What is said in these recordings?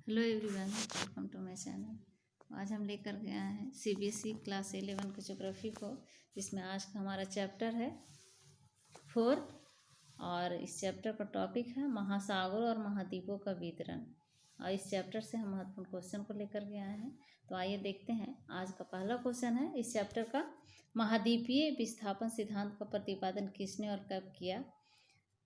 Hello everyone, welcome to my channel. आज हम लेकर के आए हैं सीबीएसई क्लास 11 के ज्योग्राफी को, जिसमें आज का हमारा चैप्टर है 4 और इस चैप्टर का टॉपिक है महासागरों और महाद्वीपों का वितरण। और इस चैप्टर से हम महत्वपूर्ण क्वेश्चन को लेकर के आए हैं। तो आइए देखते हैं। आज का पहला क्वेश्चन है इस चैप्टर का, महाद्वीपीय विस्थापन सिद्धांत का प्रतिपादन किसने और कब किया।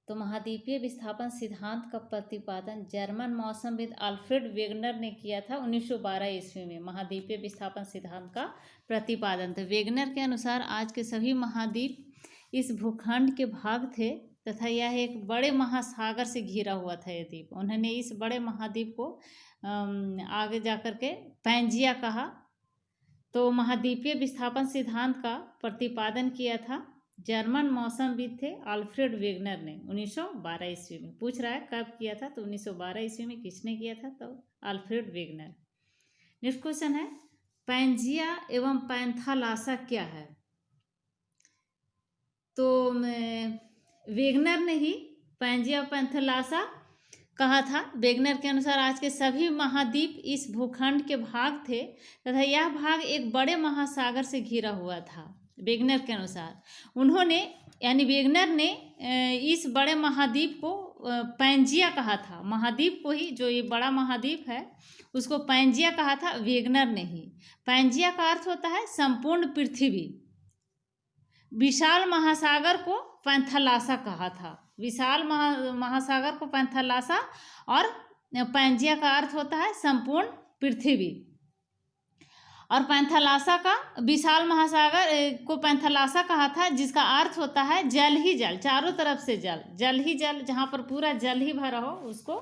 तो महाद्वीपीय विस्थापन सिद्धांत का प्रतिपादन जर्मन मौसमविद अल्फ्रेड वेगनर ने किया था 1912 ईस्वी में। महाद्वीपीय विस्थापन सिद्धांत का प्रतिपादन, तो वेगनर के अनुसार आज के सभी महाद्वीप इस भूखंड के भाग थे तथा यह एक बड़े महासागर से घिरा हुआ था ये द्वीप। उन्होंने इस बड़े महाद्वीप को आगे जाकर के पैंजिया कहा। तो महाद्वीपीय विस्थापन सिद्धांत का प्रतिपादन किया था जर्मन मौसमविद थे अल्फ्रेड वेगनर ने 1912 ईस्वी में। पूछ रहा है कब किया था, तो 1912 ईस्वी में किसने किया था, तो अल्फ्रेड वेगनर। नेक्स्ट क्वेश्चन है, पैंजिया एवं पैंथालासा क्या है। तो वेगनर ने ही पैंजिया पैंथालासा कहा था। वेगनर के अनुसार आज के सभी महाद्वीप इस भूखंड के भाग थे तथा यह भाग एक बड़े महासागर से घिरा हुआ था। वेगनर के अनुसार उन्होंने यानी वेगनर ने इस बड़े महाद्वीप को पैंजिया कहा था। महाद्वीप को ही, जो ये बड़ा महाद्वीप है उसको पैंजिया कहा था वेगनर ने ही। पैंजिया का अर्थ होता है संपूर्ण पृथ्वी। विशाल महासागर को पैंथालासा कहा था। विशाल महासागर को पैंथालासा, और पैंजिया का अर्थ होता है संपूर्ण पृथ्वी। और पैंथालासा का, विशाल महासागर को पैंथालासा कहा था, जिसका अर्थ होता है जल ही जल, चारों तरफ से जल, जल ही जल, जहाँ पर पूरा जल ही भरा हो उसको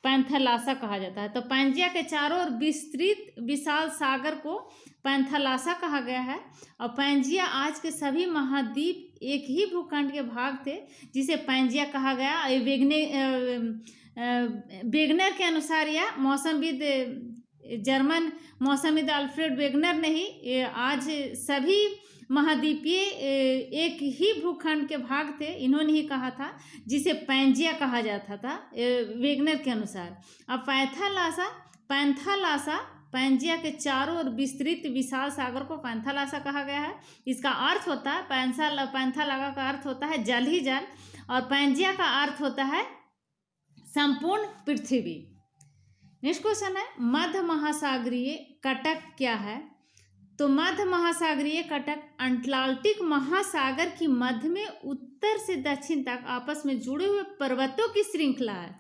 पैंथालासा कहा जाता है। तो पैंजिया के चारों ओर विस्तृत विशाल सागर को पैंथालासा कहा गया है। और पैंजिया आज के सभी महाद्वीप एक ही भूखंड के भाग थे जिसे पैंजिया कहा गया। वेगनर के अनुसार यह मौसमविद, जर्मन मौसमविद अल्फ्रेड वेगनर ने ही आज सभी महाद्वीपीय एक ही भूखंड के भाग थे, इन्होंने ही कहा था, जिसे पैंजिया कहा जाता था वेगनर के अनुसार। अब पैंथालासा पैंजिया के चारों ओर विस्तृत विशाल सागर को पैंथालासा कहा गया है। इसका अर्थ होता है, पैंथालासा का अर्थ होता है जल ही जल, और पैंजिया का अर्थ होता है संपूर्ण पृथ्वी। नेक्स्ट क्वेश्चन है, मध्य महासागरीय कटक क्या है। तो मध्य महासागरीय कटक अटलांटिक महासागर की मध्य में उत्तर से दक्षिण तक आपस में जुड़े हुए पर्वतों की श्रृंखला है।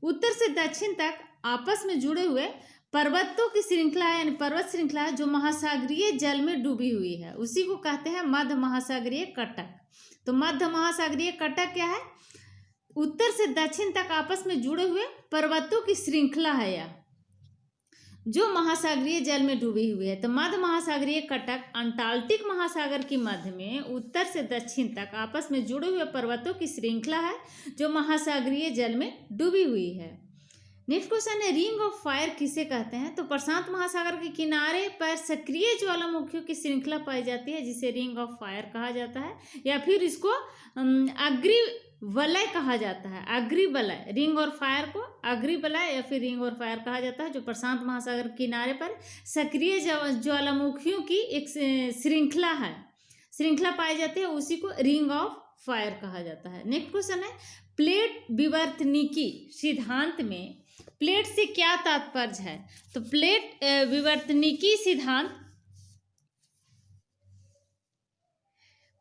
उत्तर से दक्षिण तक आपस में जुड़े हुए पर्वतों की श्रृंखला है, यानी पर्वत श्रृंखला है, जो महासागरीय जल में डूबी हुई है, उसी को कहते हैं मध्य महासागरीय कटक। तो मध्य महासागरीय कटक क्या है, उत्तर से दक्षिण तक आपस में जुड़े हुए पर्वतों की श्रृंखला है यह, जो महासागरीय जल में डूबी हुई है। तो मध्य महासागरीय कटक अंटार्कटिक महासागर की मध्य में उत्तर से दक्षिण तक आपस में जुड़े हुए पर्वतों की श्रृंखला है, जो महासागरीय जल में डूबी हुई है। नेक्स्ट क्वेश्चन है, रिंग ऑफ फायर किसे कहते हैं। तो प्रशांत महासागर के किनारे पर सक्रिय ज्वालामुखियों की श्रृंखला पाई जाती है, जिसे रिंग ऑफ फायर कहा जाता है, या फिर इसको अग्निवलय कहा जाता है। अग्निवलय, रिंग और फायर को अग्निवलय या फिर रिंग और फायर कहा जाता है, जो प्रशांत महासागर के किनारे पर सक्रिय ज्वालामुखियों की एक श्रृंखला है, श्रृंखला पाई जाती है, उसी को रिंग ऑफ फायर कहा जाता है। नेक्स्ट क्वेश्चन है, प्लेट विवर्तनिकी सिद्धांत में प्लेट से क्या तात्पर्य है। तो प्लेट विवर्तनिकी सिद्धांत,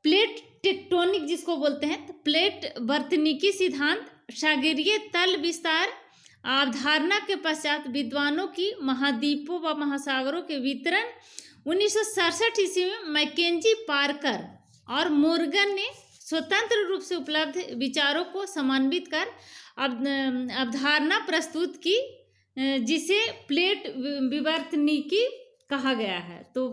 प्लेट टेक्टोनिक जिसको बोलते हैं, तो प्लेट वर्तनिकी सिद्धांत सागरीय तल विस्तार अवधारणा के पश्चात विद्वानों की महाद्वीपों व महासागरों के वितरण 1967 ईस्वी में मैकेंजी पार्कर और मोर्गन ने स्वतंत्र रूप से उपलब्ध विचारों को समन्वित कर अवधारणा प्रस्तुत की, जिसे प्लेट विवर्तनिकी कहा गया है। तो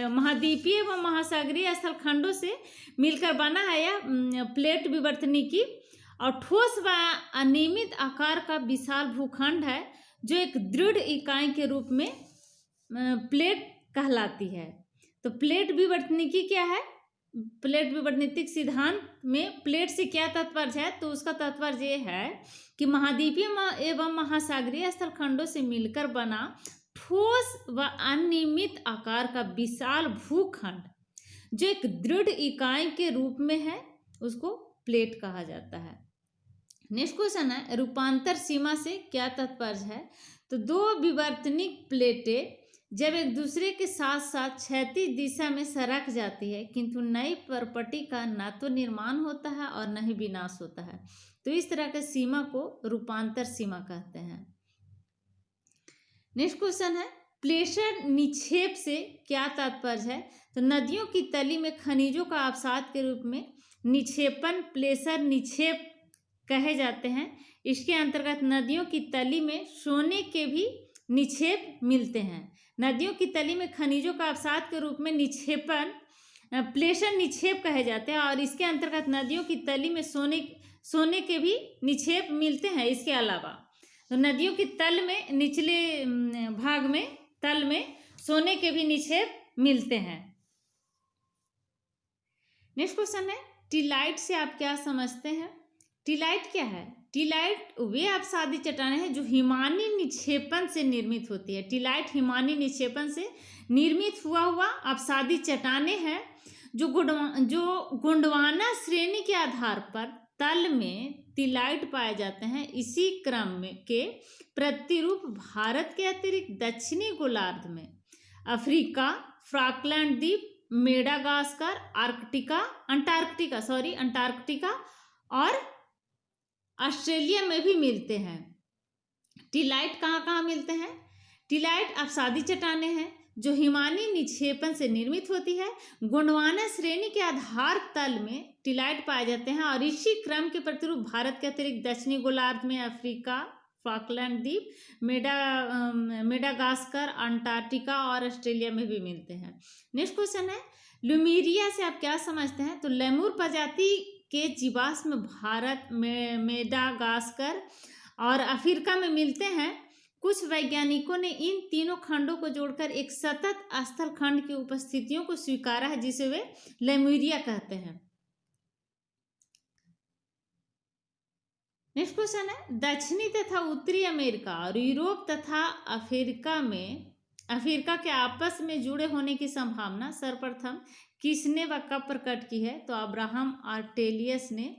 महाद्वीपीय व महासागरीय स्थलखंडों से मिलकर बना है यह प्लेट विवर्तनिकी, और ठोस व अनियमित आकार का विशाल भूखंड है, जो एक दृढ़ इकाई के रूप में प्लेट कहलाती है। तो प्लेट विवर्तनिकी क्या है, प्लेट विवर्तनिक सिद्धांत में प्लेट से क्या तात्पर्य है, तो उसका तात्पर्य ये है कि महाद्वीपीय एवं महासागरीय स्थलखंडों से मिलकर बना ठोस व अनियमित आकार का विशाल भूखंड जो एक दृढ़ इकाई के रूप में है, उसको प्लेट कहा जाता है। नेक्स्ट क्वेश्चन है, रूपांतर सीमा से क्या तात्पर्य है, तो दो विवर्तनिक प्लेटें जब एक दूसरे के साथ साथ क्षैतिज दिशा में सरक जाती है किंतु नई प्रॉपर्टी का न तो निर्माण होता है और न ही विनाश होता है, तो इस तरह के सीमा को रूपांतर सीमा कहते हैं। नेक्स्ट क्वेश्चन है, प्लेसर निक्षेप से क्या तात्पर्य है, तो नदियों की तली में खनिजों का अवसाद के रूप में निक्षेपण प्लेसर निक्षेप कहे जाते हैं। इसके अंतर्गत नदियों की तली में सोने के भी निक्षेप मिलते हैं। नदियों की तली में खनिजों का अवसाद के रूप में निक्षेपण प्लेसर निक्षेप कहे जाते हैं और इसके अंतर्गत नदियों की तली में सोने के भी निक्षेप मिलते हैं। इसके अलावा तो नदियों की तल में निचले भाग में तल में सोने के भी निक्षेप मिलते हैं। नेक्स्ट क्वेश्चन है, टीलाइट से आप क्या समझते हैं? टीलाइट क्या है? टीलाइट वे अपसादी चट्टानें हैं जो हिमानी निक्षेपण से निर्मित होती है। टीलाइट हिमानी निक्षेपण से निर्मित हुआ अपसादी चट्टानें हैं जो गोंडवाना श्रेणी के आधार पर तल में टीलाइट पाए जाते हैं। इसी क्रम में के प्रतिरूप भारत के अतिरिक्त दक्षिणी गोलार्ध में अफ्रीका, फॉकलैंड द्वीप, मेडागास्कर, अंटार्कटिका और ऑस्ट्रेलिया में भी मिलते हैं। टीलाइट कहाँ कहाँ मिलते हैं? टीलाइट अपसादी चट्टानें हैं जो हिमानी निक्षेपण से निर्मित होती है। गोंडवाना श्रेणी के आधार तल में टीलाइट पाए जाते हैं और इसी क्रम के प्रतिरूप भारत के अतिरिक्त दक्षिणी गोलार्ध में अफ्रीका, फॉकलैंड द्वीप, मेडागास्कर, अंटार्कटिका और ऑस्ट्रेलिया में भी मिलते हैं। नेक्स्ट क्वेश्चन है, लुमीरिया से आप क्या समझते हैं? तो लेमूर प्रजाति के जीवाश्म भारत में मेडागास्कर और अफ्रीका में मिलते हैं। कुछ वैज्ञानिकों ने इन तीनों खंडों को जोड़कर एक सतत स्थल खंड की उपस्थितियों को स्वीकारा है जिसे वे लेमुरिया कहते हैं। नेक्स्ट क्वेश्चन है, दक्षिणी तथा उत्तरी अमेरिका और यूरोप तथा अफ्रीका के आपस में जुड़े होने की संभावना सर्वप्रथम किसने व कब प्रकट की है? तो अब्राहम आर्टेलियस ने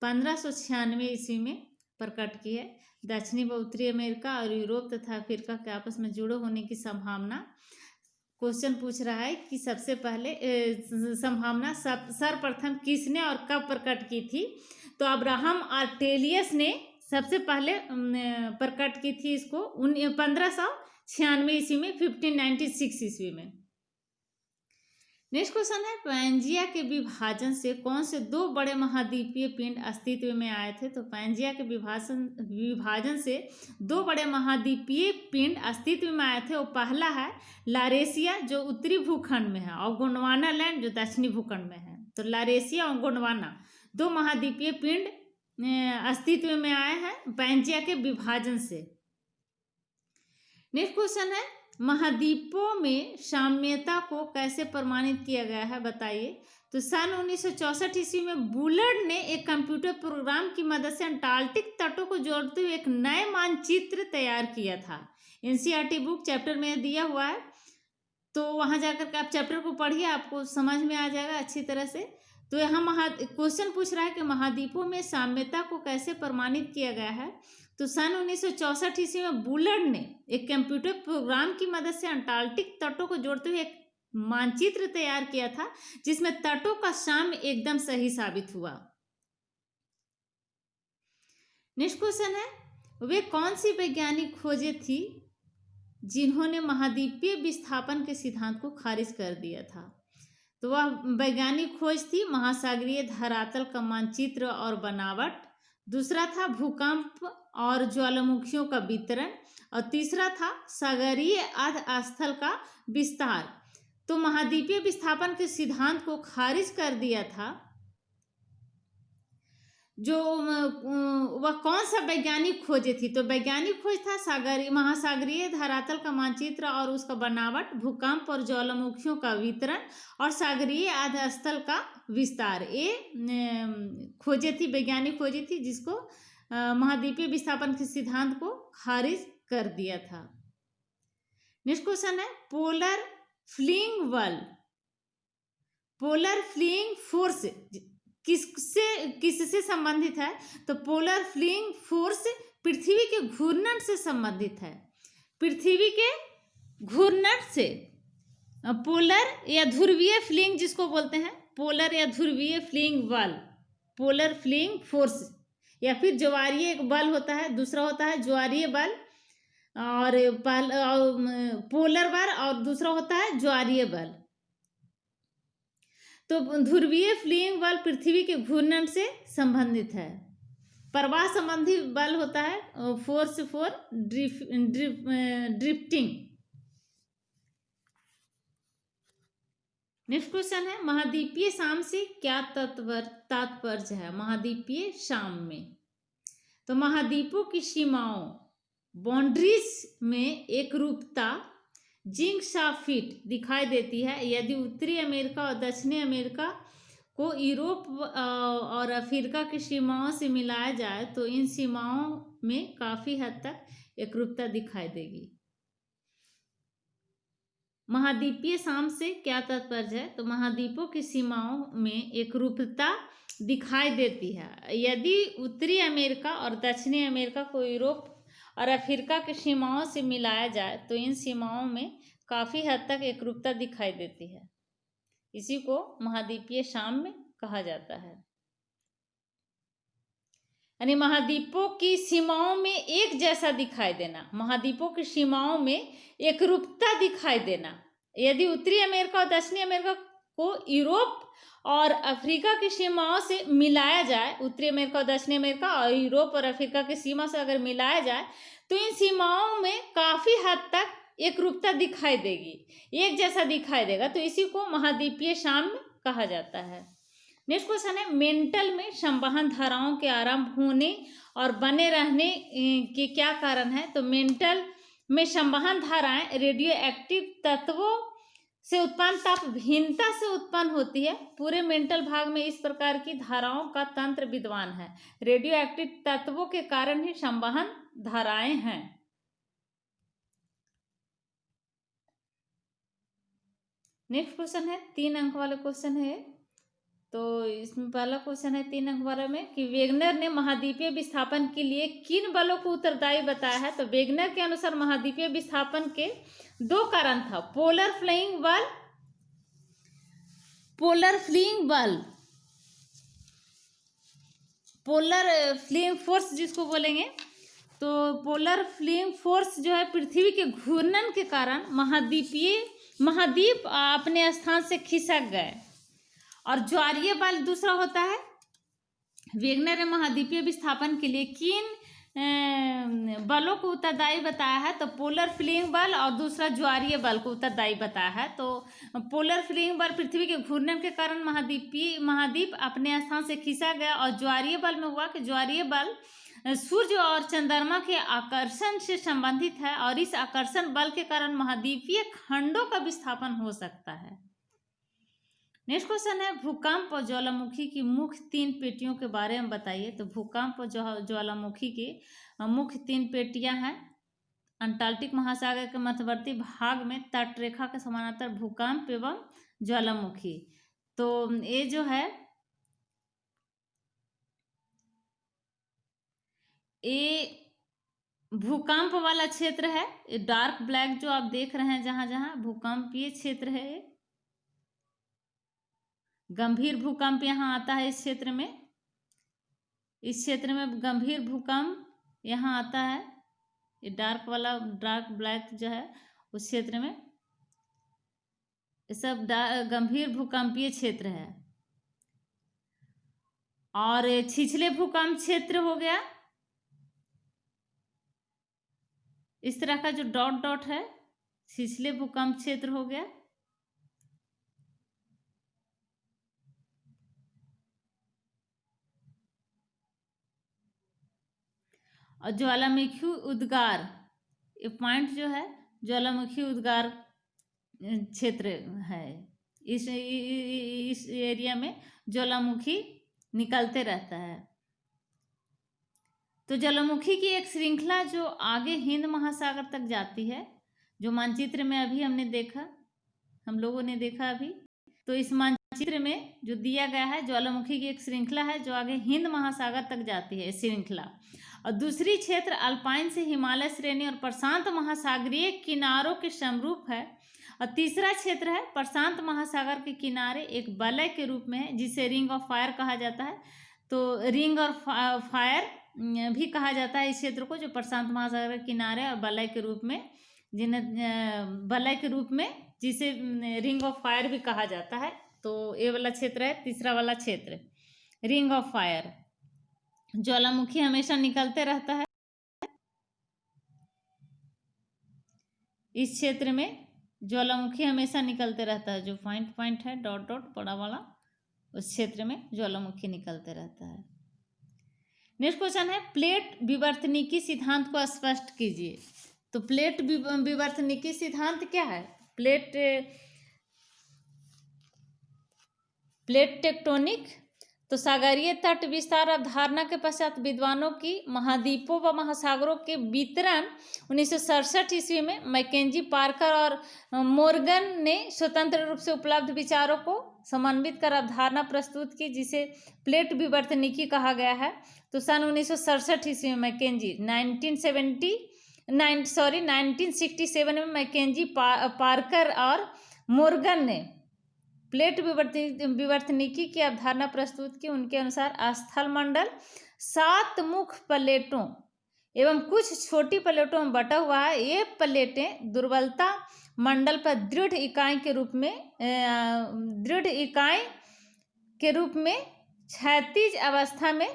1596 ईस्वी में प्रकट की है। दक्षिणी व उत्तरी अमेरिका और यूरोप तथा अफ्रीका के आपस में जुड़े होने की संभावना, क्वेश्चन पूछ रहा है कि सबसे पहले संभावना सर्वप्रथम किसने और कब प्रकट की थी? तो अब्राहम आर्टेलियस ने सबसे पहले प्रकट की थी इसको 1596 ईस्वी में, 1596 ईस्वी में। नेक्स्ट क्वेश्चन है, पैंजिया के विभाजन से कौन से दो बड़े महाद्वीपीय पिंड अस्तित्व में आए थे? तो पैंजिया के विभाजन से दो बड़े महाद्वीपीय पिंड अस्तित्व में आए थे। वो पहला है लारेसिया जो उत्तरी भूखंड में है और गोंडवाना लैंड जो दक्षिणी भूखंड में है। तो लारेसिया और गोंडवाना दो महाद्वीपीय पिंड अस्तित्व में आए हैं पैंजिया के विभाजन से। नेक्स्ट क्वेश्चन है, महाद्वीपों में साम्यता को कैसे प्रमाणित किया गया है बताइए? तो सन 1964 ईस्वी में बुलर्ड ने एक कंप्यूटर प्रोग्राम की मदद से अंटार्कटिक तटों को जोड़ते हुए एक नए मानचित्र तैयार किया था। एनसीईआरटी बुक चैप्टर में दिया हुआ है, तो वहां जाकर के आप चैप्टर को पढ़िए, आपको समझ में आ जाएगा अच्छी तरह से। तो यहाँ क्वेश्चन पूछ रहा है कि महाद्वीपों में साम्यता को कैसे प्रमाणित किया गया है? तो सन 1964 ईस्वी में बुलर्ड ने एक कंप्यूटर प्रोग्राम की मदद से अंटार्कटिक तटों को जोड़ते हुए एक मानचित्र तैयार किया था जिसमें तटों का साम्य एकदम सही साबित हुआ। नेक्स्ट क्वेश्चन है, वे कौन सी वैज्ञानिक खोजें थी जिन्होंने महाद्वीपीय विस्थापन के सिद्धांत को खारिज कर दिया था? तो वह वैज्ञानिक खोज थी महासागरीय धरातल का मानचित्र और बनावट, दूसरा था भूकंप और ज्वालामुखियों का वितरण और तीसरा था सागरीय अर्ध स्थल का विस्तार। तो महाद्वीपीय विस्थापन के सिद्धांत को खारिज कर दिया था जो वह कौन सा वैज्ञानिक खोजे थी, तो वैज्ञानिक खोज था सागरीय महासागरीय धरातल का मानचित्र और उसका बनावट, भूकंप और ज्वालामुखियों का वितरण और सागरीय आधास्थल का विस्तार, ये खोजे थी, वैज्ञानिक खोजी थी, जिसको महाद्वीपीय विस्थापन के सिद्धांत को खारिज कर दिया था। नेक्स्ट क्वेश्चन है polar fling world, polar fling force किससे संबंधित है, तो पोलर फ्लिंग फोर्स पृथ्वी के घूर्णन से संबंधित है, पृथ्वी के घूर्णन से। पोलर या ध्रुवीय फ्लिंग जिसको बोलते हैं, पोलर या ध्रुवीय फ्लिंग बल, पोलर फ्लिंग फोर्स, या फिर ज्वारीय एक बल होता है, दूसरा होता है ज्वारीय बल, और पोलर बल और दूसरा होता है ज्वारीय बल। तो ध्रुवीय फ्लिंग बल पृथ्वी के घूर्णन से संबंधित है। प्रवाह संबंधी बल होता है force for drifting. Next question है महाद्वीपीय शाम से क्या तात्पर्य है, महाद्वीपीय शाम में, तो महाद्वीपों की सीमाओं बाउंड्रीज में एक रूपता जिंक्शाफिट दिखाई देती है। यदि उत्तरी अमेरिका और दक्षिणी अमेरिका को यूरोप और अफ्रीका की सीमाओं से मिलाया जाए तो इन सीमाओं में काफी हद तक एकरूपता दिखाई देगी। महाद्वीपीय शाम से क्या तात्पर्य है, तो महाद्वीपों की सीमाओं में एकरूपता दिखाई देती है। यदि उत्तरी अमेरिका और दक्षिणी अमेरिका को यूरोप और अफ्रीका की सीमाओं से मिलाया जाए तो इन सीमाओं में काफी हद तक एकरूपता दिखाई देती है। इसी को महाद्वीपीय शाम में कहा जाता है। यानी महाद्वीपों की सीमाओं में एक जैसा दिखाई देना, महाद्वीपों की सीमाओं में एकरूपता दिखाई देना। यदि उत्तरी अमेरिका और दक्षिणी अमेरिका को यूरोप और अफ्रीका की सीमाओं से मिलाया जाए, उत्तरी अमेरिका और दक्षिणी अमेरिका और यूरोप और अफ्रीका की सीमा से अगर मिलाया जाए तो इन सीमाओं में काफी हद तक एकरूपता दिखाई देगी, एक जैसा दिखाई देगा, तो इसी को महाद्वीपीय शाम कहा जाता है। नेक्स्ट क्वेश्चन है मेंटल में संवहन धाराओं के आरंभ होने और बने रहने के क्या कारण है, तो मेंटल में संवहन धाराएं रेडियो एक्टिव तत्वों से उत्पन्न ताप भिन्नता से उत्पन्न होती है। पूरे मेंटल भाग में इस प्रकार की धाराओं का तंत्र विद्यमान है। रेडियो एक्टिव तत्वों के कारण ही संवहन धाराएं हैं। नेक्स्ट क्वेश्चन है 3 अंक वाला क्वेश्चन है, तो इसमें पहला क्वेश्चन है 3 अंक वाले में कि वेगनर ने महाद्वीपीय विस्थापन के लिए किन बलों को उत्तरदायी बताया है, तो वेगनर के अनुसार महाद्वीपीय विस्थापन के 2 कारण था, पोलर फ्लिंग बल, पोलर फ्लिंग बल, पोलर फ्लिंग फोर्स जिसको बोलेंगे, तो पोलर फ्लिंग फोर्स जो है पृथ्वी के घूर्णन के कारण महाद्वीप अपने स्थान से खिसक गए। और ज्वारीय बल दूसरा होता है। वेगनर ने महाद्वीपीय विस्थापन के लिए किन बलों को उत्तरदायी बताया है, तो पोलर फ्लिंग बल और दूसरा ज्वारीय बल को उत्तरदायी बताया है। तो पोलर फ्लिंग बल पृथ्वी के घूर्णन के कारण महाद्वीप अपने स्थान से खिसक गया, और ज्वारीय बल में हुआ कि ज्वारीय बल सूर्य और चंद्रमा के आकर्षण से संबंधित है, और इस आकर्षण बल के कारण महाद्वीपीय खंडों का विस्थापन हो सकता है। नेक्स्ट क्वेश्चन है भूकंप और ज्वालामुखी की मुख्य 3 पेटियों के बारे में बताइए। तो भूकंप और ज्वालामुखी की मुख्य 3 पेटियां हैं। अंटार्कटिक महासागर के मध्यवर्ती भाग में तटरेखा के समानांतर भूकंप एवं ज्वालामुखी। तो ये जो है ये भूकंप वाला क्षेत्र है, ये डार्क ब्लैक जो आप देख रहे हैं जहां जहां भूकंपीय क्षेत्र है, ये गंभीर भूकंप यहाँ आता है। इस क्षेत्र में गंभीर भूकंप यहाँ आता है। ये डार्क ब्लैक जो है उस क्षेत्र में ये सब गंभीर भूकंपीय क्षेत्र है। और छिछले भूकंप क्षेत्र हो गया, इस तरह का जो डॉट डॉट है छिछले भूकंप क्षेत्र हो गया। और ज्वालामुखी उद्गार, ये पॉइंट जो है ज्वालामुखी उद्गार क्षेत्र है। इस एरिया में ज्वालामुखी निकलते रहता है। तो ज्वालामुखी की एक श्रृंखला जो आगे हिंद महासागर तक जाती है, जो मानचित्र में अभी हमने देखा, हम लोगों ने देखा अभी, तो इस मानचित्र में जो दिया गया है ज्वालामुखी की एक श्रृंखला है जो आगे हिंद महासागर तक जाती है श्रृंखला। और दूसरी क्षेत्र अल्पाइन से हिमालय श्रेणी और प्रशांत महासागरीय किनारों के समरूप है। और तीसरा क्षेत्र है प्रशांत महासागर के किनारे एक वलय के रूप में है, जिसे रिंग ऑफ फायर कहा जाता है। तो रिंग ऑफ फायर भी कहा जाता है इस क्षेत्र को, जो प्रशांत महासागर के किनारे और वलय के रूप में, वलय के रूप में जिसे रिंग ऑफ फायर भी कहा जाता है। तो ये वाला क्षेत्र है तीसरा वाला क्षेत्र, रिंग ऑफ फायर। ज्वालामुखी हमेशा निकलते रहता है इस क्षेत्र में, ज्वालामुखी हमेशा निकलते रहता है। जो पॉइंट है डॉट डॉट बड़ा वाला, उस क्षेत्र में ज्वालामुखी निकलते रहता है। नेक्स्ट क्वेश्चन है प्लेट विवर्तनिकी सिद्धांत को स्पष्ट कीजिए। तो प्लेट विवर्तनिकी सिद्धांत क्या है? Plate tectonic. तो सागरीय तट विस्तार अवधारणा के पश्चात विद्वानों की महाद्वीपों व महासागरों के वितरण 1967 ईस्वी में मैकेंजी, पार्कर और मोर्गन ने स्वतंत्र रूप से उपलब्ध विचारों को समन्वित कर अवधारणा प्रस्तुत की, जिसे प्लेट विवर्तनिकी कहा गया है। तो सन 1967 ईस्वी में मैकेंजी, 1967 में मैकेंजी, पार्कर और मोर्गन ने प्लेट विवर्तनिकी की अवधारणा प्रस्तुत की। उनके अनुसार स्थल मंडल 7 मुख्य प्लेटों एवं कुछ छोटी प्लेटों में बटा हुआ है। ये प्लेटें दुर्बलता मंडल पर दृढ़ इकाई के रूप में क्षैतिज अवस्था में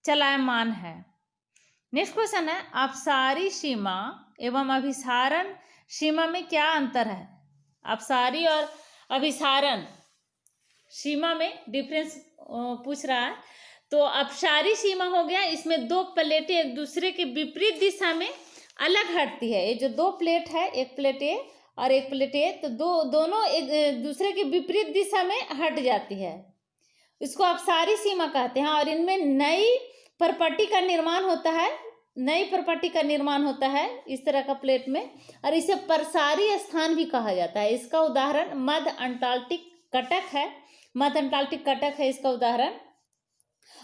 चलायमान है। नेक्स्ट क्वेश्चन है अपसारी सीमा एवं अभिसारण सीमा में क्या अंतर है? अपसारी और अभिसारण सीमा में डिफरेंस पूछ रहा है। तो अपसारी सीमा हो गया, इसमें 2 प्लेटें एक दूसरे के विपरीत दिशा में अलग हटती है। ये जो 2 प्लेट है, एक प्लेट ए और एक प्लेट ए, तो दोनों एक दूसरे के विपरीत दिशा में हट जाती है, इसको अपसारी सीमा कहते हैं। और इनमें नई प्रॉपर्टी का निर्माण होता है इस तरह का प्लेट में, और इसे प्रसारी स्थान भी कहा जाता है। इसका उदाहरण मध्य अंटार्कटिक कटक है इसका उदाहरण।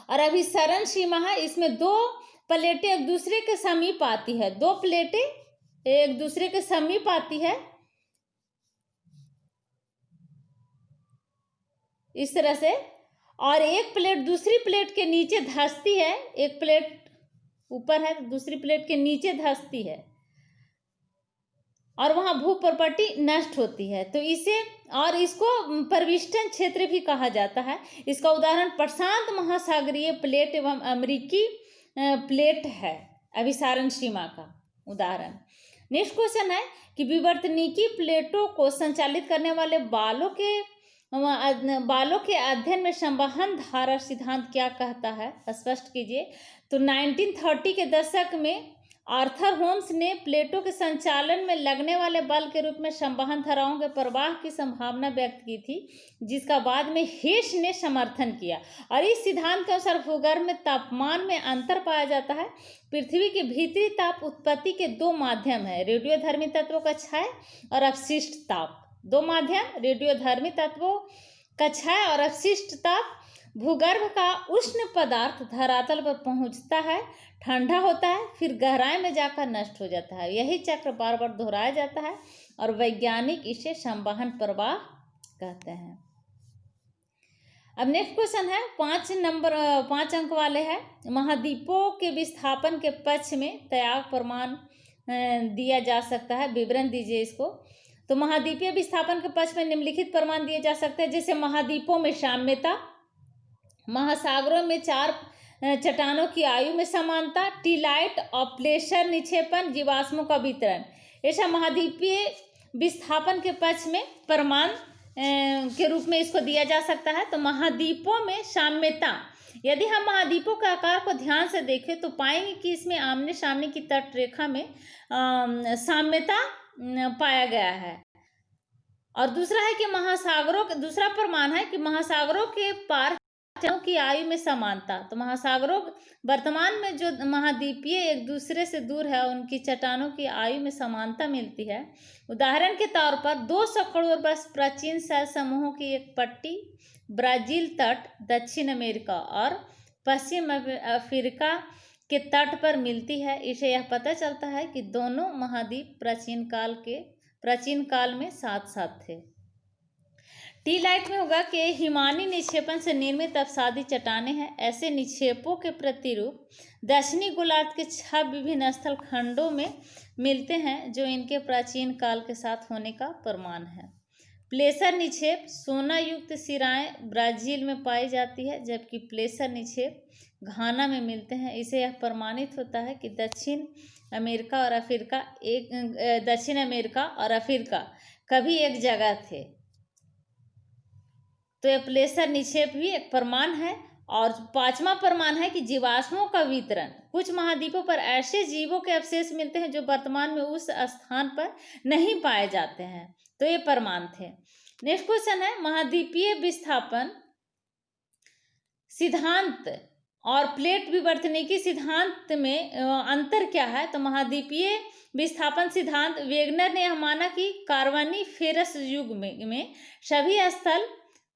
और अभिसरण सीमा है, इसमें 2 प्लेटें एक दूसरे के समीप आती है, 2 प्लेटें एक दूसरे के समीप आती है इस तरह से, और एक प्लेट दूसरी प्लेट के नीचे धंसती है। एक प्लेट ऊपर है, दूसरी प्लेट के नीचे धंसती है और वहां भू प्रॉपर्टी नष्ट होती है। तो इसको परिवेष्टन क्षेत्र भी कहा जाता है। इसका उदाहरण प्रशांत महासागरीय प्लेट एवं अमेरिकी प्लेट है अभिसारण सीमा का उदाहरण। नेक्स्ट क्वेश्चन है कि विवर्तनिकी प्लेटों को संचालित करने वाले बालों के अध्ययन में संवहन धारा सिद्धांत क्या कहता है? स्पष्ट कीजिए। तो 1930 के दशक में आर्थर होम्स ने प्लेटों के संचालन में लगने वाले बल के रूप में संवहन धाराओं के प्रवाह की संभावना व्यक्त की थी, जिसका बाद में हेस ने समर्थन किया। और इस सिद्धांत के अनुसार भूगर्भ में तापमान में अंतर पाया जाता है। पृथ्वी के भीतरी ताप उत्पत्ति के 2 माध्यम है, रेडियोधर्मी तत्वों का क्षय और अपशिष्ट ताप। 2 माध्यम, रेडियोधर्मी तत्वों का क्षय और अपशिष्ट ताप। भूगर्भ का उष्ण पदार्थ धरातल पर पहुंचता है, ठंडा होता है, फिर गहराई में जाकर नष्ट हो जाता है। यही चक्र बार बार दोहराया जाता है और वैज्ञानिक इसे संवहन प्रवाह कहते हैं। अब नेक्स्ट क्वेश्चन है 5 अंक वाले है। महाद्वीपों के विस्थापन के पक्ष में त्याग प्रमाण दिया जा सकता है, विवरण दीजिए इसको। तो महाद्वीपीय विस्थापन के पक्ष में निम्नलिखित प्रमाण दिए जा सकते हैं, जैसे महाद्वीपों में साम्यता, महासागरों में 4 चट्टानों की आयु में समानता, टीलाइट ऑपलेशन निक्षेपण, जीवाश्मों का वितरण। ऐसा महाद्वीपीय विस्थापन के पक्ष में प्रमाण के रूप में इसको दिया जा सकता है। तो महाद्वीपों में साम्यता, यदि हम महाद्वीपों के आकार को ध्यान से देखें तो पाएंगे कि इसमें आमने सामने की तट रेखा में साम्यता पाया गया है। और दूसरा है कि दूसरा प्रमाण है कि महासागरों के पार की आयु में समानता। तो महासागरों वर्तमान में जो महाद्वीपीय एक दूसरे से दूर है उनकी चट्टानों की आयु में समानता मिलती है। उदाहरण के तौर पर 200 करोड़ वर्ष प्राचीन शैल समूहों की एक पट्टी ब्राजील तट, दक्षिण अमेरिका और पश्चिम अफ्रीका के तट पर मिलती है। इसे यह पता चलता है कि दोनों महाद्वीप प्राचीन काल में साथ साथ थे। टी लाइट में होगा कि हिमानी निक्षेपण से निर्मित अवसादी चट्टानें हैं। ऐसे निक्षेपों के प्रतिरूप दक्षिणी गोलार्ध के 6 विभिन्न स्थल खंडों में मिलते हैं जो इनके प्राचीन काल के साथ होने का प्रमाण है। प्लेसर निक्षेप सोना युक्त सिराएं ब्राजील में पाई जाती है, जबकि प्लेसर निक्षेप घाना में मिलते हैं। इसे यह प्रमाणित होता है कि दक्षिण अमेरिका और अफ्रीका कभी एक जगह थे। तो यह प्लेसर निक्षेप भी एक प्रमाण है। और 5वां प्रमाण है कि जीवाश्मों का वितरण। कुछ महाद्वीपों पर ऐसे जीवों के अवशेष मिलते हैं जो वर्तमान में उस स्थान पर नहीं पाए जाते हैं। तो ये प्रमाण थे। नेक्स्ट क्वेश्चन है महाद्वीपीय विस्थापन सिद्धांत और प्लेट विवर्तनिकी सिद्धांत में अंतर क्या है। तो महाद्वीपीय विस्थापन सिद्धांत वेगनर ने यह माना कि कार्बोनिफेरस युग में सभी स्थल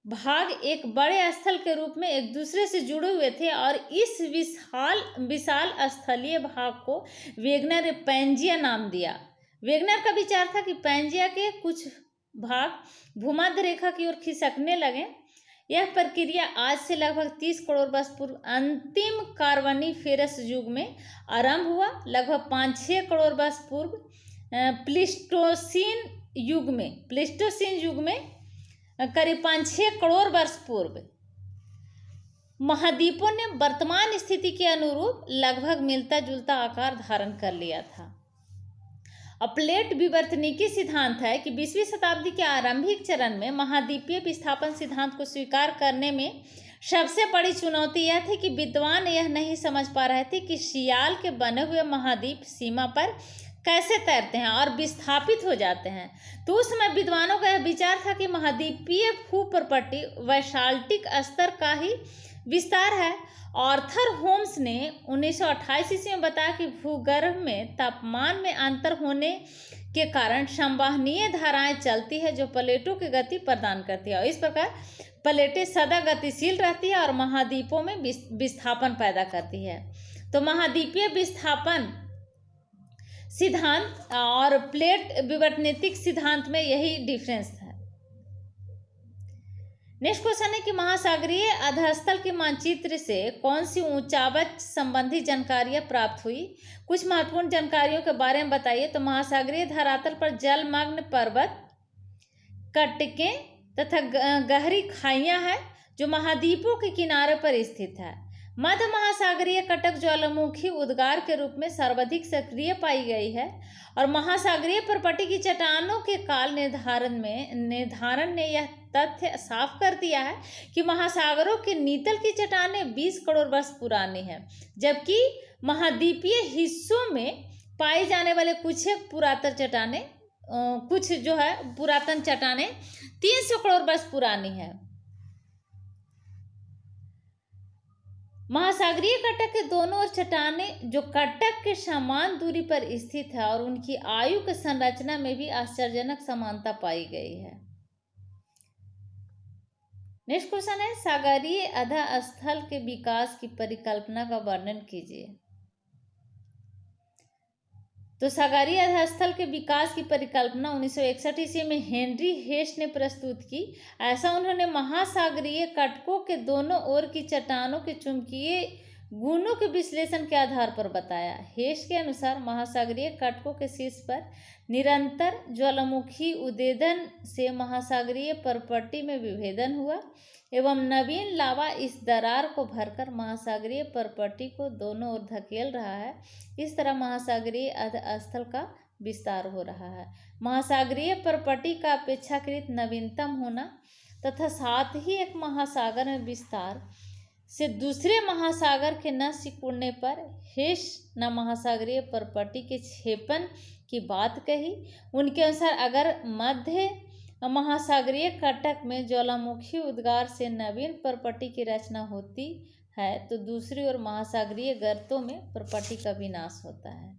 भाग एक बड़े स्थल के रूप में एक दूसरे से जुड़े हुए थे और इस विशाल स्थलीय भाग को वेगनर ने पैंजिया नाम दिया। वेगनर का विचार था कि पैंजिया के कुछ भाग भूमध्य रेखा की ओर खिसकने लगे। यह प्रक्रिया आज से लगभग 30 करोड़ वर्ष पूर्व अंतिम कार्बोनिफेरस युग में आरंभ हुआ। लगभग 5-6 करोड़ वर्ष पूर्व प्लीस्टोसीन युग में करीब 5-6 करोड़ वर्ष पूर्व महाद्वीपों ने वर्तमान स्थिति के अनुरूप लगभग मिलता जुलता आकार धारण कर लिया था। अब प्लेट विवर्तनिकी सिद्धांत है कि 20वीं शताब्दी के आरंभिक चरण में महाद्वीपीय विस्थापन सिद्धांत को स्वीकार करने में सबसे बड़ी चुनौती यह थी कि विद्वान यह नहीं समझ पा रहे थे कि सियाल के बने हुए महाद्वीप सीमा पर कैसे तैरते हैं और विस्थापित हो जाते हैं। तो उस समय विद्वानों का यह विचार था कि महाद्वीपीय भूप्रपट्टी वैशाल्टिक स्तर का ही विस्तार है। आर्थर होम्स ने 1928 ईस्वी में बताया कि भूगर्भ में तापमान में अंतर होने के कारण संवहनीय धाराएं चलती है जो प्लेटों की गति प्रदान करती है और इस प्रकार प्लेटें सदा गतिशील रहती है और महाद्वीपों में विस्थापन पैदा करती है। तो महाद्वीपीय विस्थापन सिद्धांत और प्लेट विवर्तनिक सिद्धांत में यही डिफरेंस है। नेक्स्ट क्वेश्चन है कि महासागरीय अधस्थल के मानचित्र से कौन सी ऊंचावच संबंधी जानकारियां प्राप्त हुई। कुछ महत्वपूर्ण जानकारियों के बारे में बताइए। तो महासागरीय धरातल पर जलमग्न पर्वत, कटकें तथा गहरी खाइयां हैं जो महाद्वीपों के किनारे पर स्थित है। मध्य महासागरीय कटक ज्वालामुखी उद्गार के रूप में सर्वाधिक सक्रिय पाई गई है और महासागरीय प्रपट्टी की चट्टानों के काल निर्धारण ने यह तथ्य साफ कर दिया है कि महासागरों के नीतल की चट्टानें 20 करोड़ वर्ष पुरानी हैं, जबकि महाद्वीपीय हिस्सों में पाई जाने वाले कुछ पुरातन चट्टानें 300 करोड़ वर्ष पुरानी है। महासागरीय कटक के दोनों ओर चट्टानें जो कटक के समान दूरी पर स्थित है और उनकी आयु की संरचना में भी आश्चर्यजनक समानता पाई गई है। नेक्स्ट क्वेश्चन है सागरीय अधा स्थल के विकास की परिकल्पना का वर्णन कीजिए। तो सागरीय अधा स्थल के विकास की परिकल्पना 1961 ईस्वी में हेनरी हेस ने प्रस्तुत की। ऐसा उन्होंने महासागरीय कटकों के दोनों ओर की चट्टानों के चुंबकीय गुणों के विश्लेषण के आधार पर बताया। हेस के अनुसार महासागरीय कटकों के शीर्ष पर निरंतर ज्वालामुखी उद्भेदन से महासागरीय प्रपट्टी में विभेदन हुआ एवं नवीन लावा इस दरार को भरकर महासागरीय प्रपट्टी को दोनों ओर धकेल रहा है। इस तरह महासागरीय अधस्थल का विस्तार हो रहा है। महासागरीय प्रपट्टी का अपेक्षाकृत नवीनतम होना तथा साथ ही एक महासागर में विस्तार से दूसरे महासागर के न सिकुड़ने पर हेस न महासागरीय प्रॉपर्टी के क्षेपण की बात कही। उनके अनुसार अगर मध्य महासागरीय कटक में ज्वालामुखी उद्गार से नवीन प्रॉपर्टी की रचना होती है तो दूसरी ओर महासागरीय गर्तों में प्रॉपर्टी का विनाश होता है।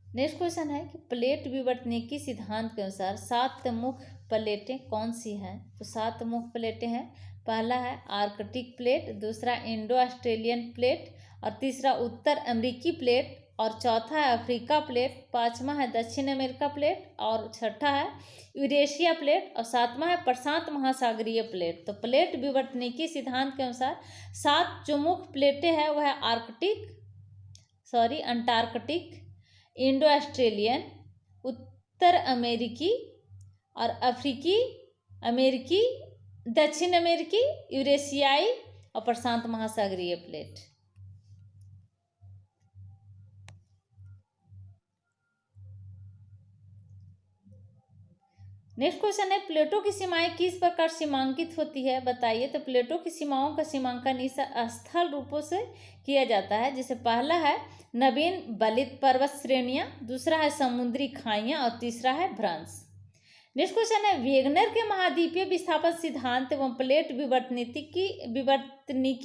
नेक्स्ट क्वेश्चन है कि प्लेट विवर्तनिकी सिद्धांत के अनुसार 7 मुख्य प्लेटें कौन सी हैं? तो 7 मुख्य प्लेटें हैं। पहला है आर्कटिक प्लेट, दूसरा इंडो ऑस्ट्रेलियन प्लेट, और तीसरा उत्तर अमेरिकी प्लेट, और चौथा है अफ्रीका प्लेट, पांचवा है दक्षिण अमेरिका प्लेट, और छठा है यूरेशिया प्लेट, और सातवां है प्रशांत महासागरीय प्लेट। तो प्लेट विवर्तनिकी सिद्धांत के अनुसार 7 जो मुख्य प्लेटें हैं वह है अंटार्कटिक, इंडो ऑस्ट्रेलियन, उत्तर अमेरिकी और अमेरिकी, दक्षिण अमेरिकी, यूरेशियाई और प्रशांत महासागरीय प्लेट। नेक्स्ट क्वेश्चन है प्लेटों की सीमाएं किस प्रकार सीमांकित होती है बताइए। तो प्लेटों की सीमाओं का सीमांकन इस स्थल रूपों से किया जाता है। जैसे पहला है नवीन बलित पर्वत श्रेणियां, दूसरा है समुद्री खाइयां और तीसरा है भ्रंश। नेक्स्ट क्वेश्चन है वेगनर के महाद्वीपीय विस्थापन सिद्धांत एवं प्लेट विवर्तनिकी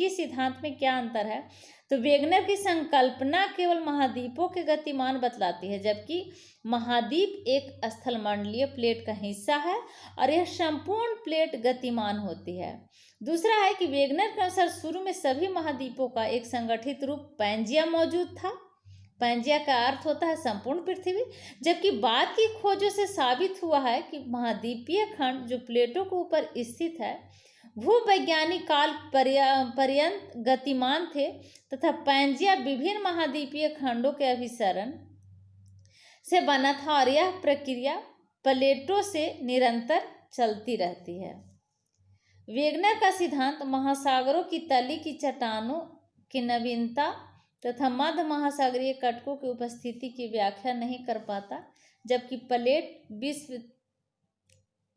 सिद्धांत में क्या अंतर है। तो वेगनर की संकल्पना केवल महाद्वीपों के गतिमान बतलाती है, जबकि महाद्वीप एक स्थलमंडलीय प्लेट का हिस्सा है और यह संपूर्ण प्लेट गतिमान होती है। दूसरा है कि वेगनर के अनुसार शुरू में सभी महाद्वीपों का एक संगठित रूप पैंजिया मौजूद था। पैंजिया का अर्थ होता है संपूर्ण पृथ्वी, जबकि बाद की खोजों से साबित हुआ है कि महाद्वीपीय खंड जो प्लेटों के ऊपर स्थित है भूवैज्ञानिक काल पर्यंत गतिमान थे तथा पैंजिया विभिन्न महाद्वीपीय खंडों के अभिसरण से बना था और यह प्रक्रिया प्लेटों से निरंतर चलती रहती है। वेगनर का सिद्धांत महासागरों की तली की चट्टानों की नवीनता तथा मध्य महासागरीय कटकों की उपस्थिति की व्याख्या नहीं कर पाता, जबकि प्लेट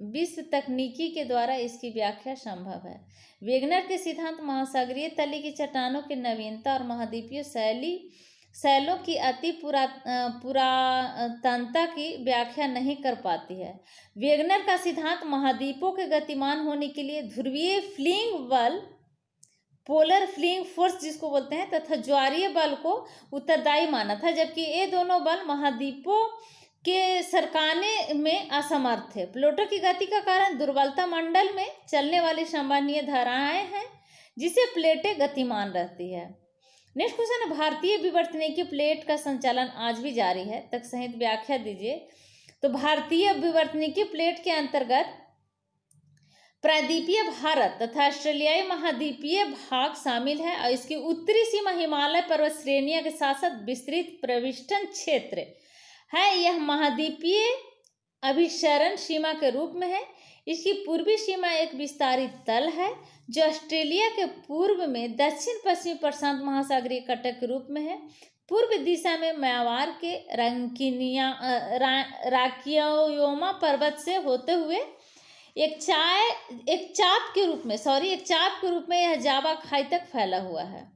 विश्व तकनीकी के द्वारा इसकी व्याख्या संभव है। वेगनर के सिद्धांत महासागरीय तली की चट्टानों की नवीनता और महाद्वीपीय शैलों की अति पुरातनता की व्याख्या नहीं कर पाती है। वेगनर का सिद्धांत महाद्वीपों के गतिमान होने के लिए ध्रुवीय फ्लिंग बल, पोलर फ्लिंग फोर्स जिसको बोलते हैं, तथा ज्वारीय बल को उत्तरदायी माना था, जबकि ये दोनों बल महाद्वीपों के सरकाने में असमर्थ थे। प्लेटों की गति का कारण दुर्बलता मंडल में चलने वाली संवहनीय धाराएं हैं, जिसे प्लेटें गतिमान रहती है। नेक्स्ट क्वेश्चन है भारतीय विवर्तनिकी प्लेट का संचालन आज भी जारी है, तक सहित व्याख्या दीजिए। तो भारतीय विवर्तनिकी प्लेट के अंतर्गत प्रायद्वीपीय भारत तथा ऑस्ट्रेलियाई महाद्वीपीय भाग शामिल है और इसकी उत्तरी सीमा हिमालय पर्वत श्रेणियों के साथ साथ विस्तृत प्रविष्टन क्षेत्र है। यह महाद्वीपीय अभिसरण सीमा के रूप में है। इसकी पूर्वी सीमा एक विस्तारित तल है जो ऑस्ट्रेलिया के पूर्व में दक्षिण पश्चिमी प्रशांत महासागरीय कटक के रूप में है। पूर्व दिशा में म्यांमार के राकियोमा पर्वत से होते हुए एक चाप के रूप में यह जावा खाई तक फैला हुआ है।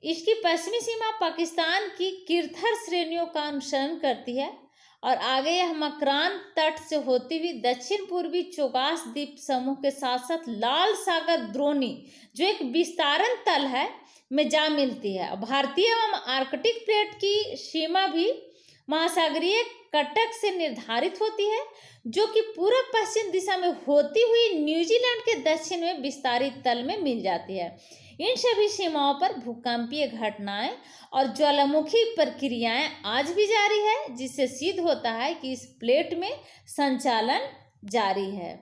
इसकी पश्चिमी सीमा पाकिस्तान की किरथर श्रेणियों का अनुसरण करती है और आगे यह मकरान तट से होती हुई दक्षिण पूर्वी चौगास द्वीप समूह के साथ साथ लाल सागर द्रोणी जो एक विस्तारण तल है में जा मिलती है। भारतीय एवं आर्कटिक प्लेट की सीमा भी महासागरीय कटक से निर्धारित होती है, जो कि पूर्व पश्चिम दिशा में होती हुई न्यूजीलैंड के दक्षिण में विस्तारित तल में मिल जाती है। इन सभी सीमाओं पर भूकंपीय घटनाएं और ज्वालामुखी प्रक्रियाएं आज भी जारी है, जिससे सिद्ध होता है कि इस प्लेट में संचालन जारी है।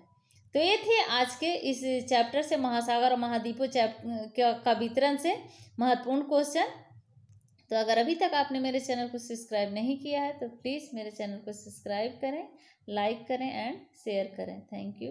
तो ये थे आज के इस चैप्टर से महासागर और महाद्वीपों का वितरण से महत्वपूर्ण क्वेश्चन। तो अगर अभी तक आपने मेरे चैनल को सब्सक्राइब नहीं किया है तो प्लीज़ मेरे चैनल को सब्सक्राइब करें, लाइक करें एंड शेयर करें। Thank you.